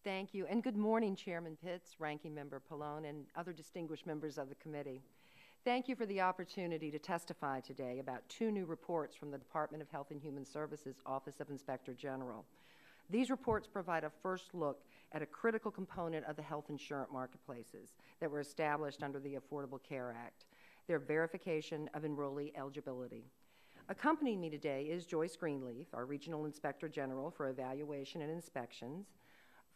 Thank you, and good morning, Chairman Pitts, Ranking Member Pallone, and other distinguished members of the committee. Thank you for the opportunity to testify today about two new reports from the Department of Health and Human Services Office of Inspector General. These reports provide a first look at a critical component of the health insurance marketplaces that were established under the Affordable Care Act, their verification of enrollee eligibility. Accompanying me today is Joyce Greenleaf, our Regional Inspector General for Evaluation and Inspections.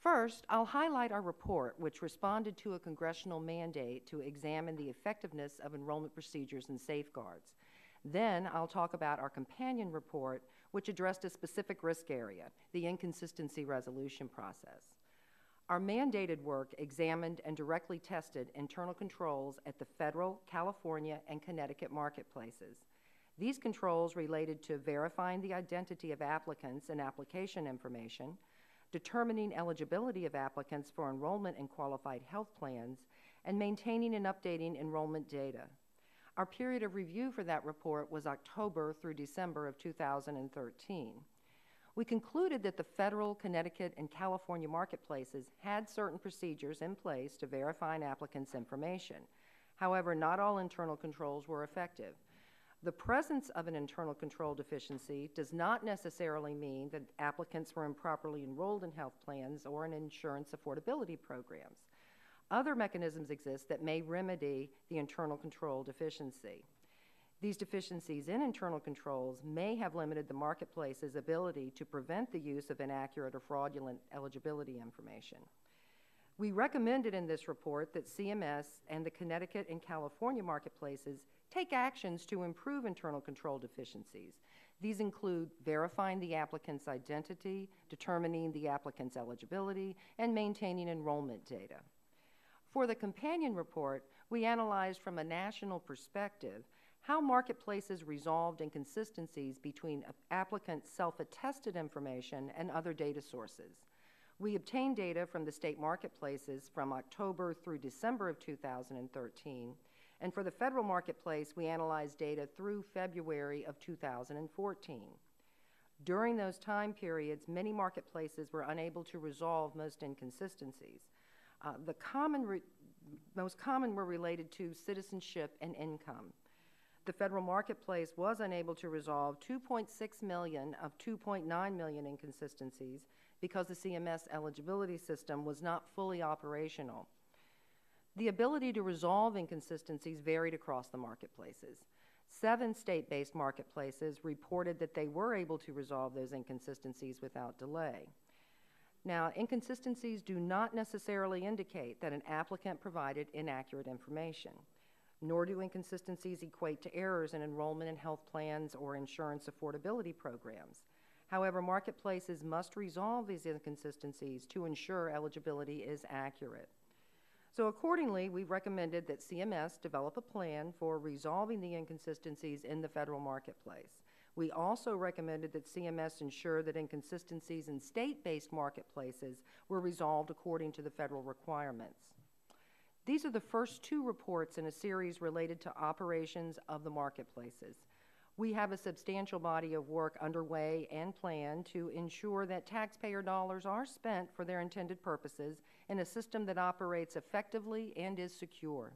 First, I'll highlight our report, which responded to a congressional mandate to examine the effectiveness of enrollment procedures and safeguards. Then I'll talk about our companion report, which addressed a specific risk area, the inconsistency resolution process. Our mandated work examined and directly tested internal controls at the federal, California, and Connecticut marketplaces. These controls related to verifying the identity of applicants and application information, determining eligibility of applicants for enrollment in qualified health plans, and maintaining and updating enrollment data. Our period of review for that report was October through December of 2013. We concluded that the federal, Connecticut, and California marketplaces had certain procedures in place to verify an applicant's information. However, not all internal controls were effective. The presence of an internal control deficiency does not necessarily mean that applicants were improperly enrolled in health plans or in insurance affordability programs. Other mechanisms exist that may remedy the internal control deficiency. These deficiencies in internal controls may have limited the marketplace's ability to prevent the use of inaccurate or fraudulent eligibility information. We recommended in this report that CMS and the Connecticut and California marketplaces take actions to improve internal control deficiencies. These include verifying the applicant's identity, determining the applicant's eligibility, and maintaining enrollment data. For the companion report, we analyzed from a national perspective how marketplaces resolved inconsistencies between applicants' self-attested information and other data sources. We obtained data from the state marketplaces from October through December of 2013, and for the federal marketplace, we analyzed data through February of 2014. During those time periods, many marketplaces were unable to resolve most inconsistencies. Most common were related to citizenship and income. The federal marketplace was unable to resolve 2.6 million of 2.9 million inconsistencies because the CMS eligibility system was not fully operational. The ability to resolve inconsistencies varied across the marketplaces. 7 state-based marketplaces reported that they were able to resolve those inconsistencies without delay. Now, inconsistencies do not necessarily indicate that an applicant provided inaccurate information, nor do inconsistencies equate to errors in enrollment in health plans or insurance affordability programs. However, marketplaces must resolve these inconsistencies to ensure eligibility is accurate. So accordingly, we recommended that CMS develop a plan for resolving the inconsistencies in the federal marketplace. We also recommended that CMS ensure that inconsistencies in state-based marketplaces were resolved according to the federal requirements. These are the first 2 reports in a series related to operations of the marketplaces. We have a substantial body of work underway and planned to ensure that taxpayer dollars are spent for their intended purposes in a system that operates effectively and is secure.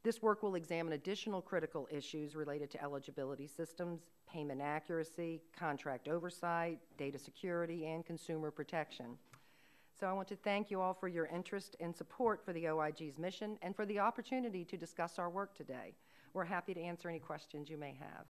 This work will examine additional critical issues related to eligibility systems, payment accuracy, contract oversight, data security, and consumer protection. So I want to thank you all for your interest and support for the OIG's mission and for the opportunity to discuss our work today. We're happy to answer any questions you may have.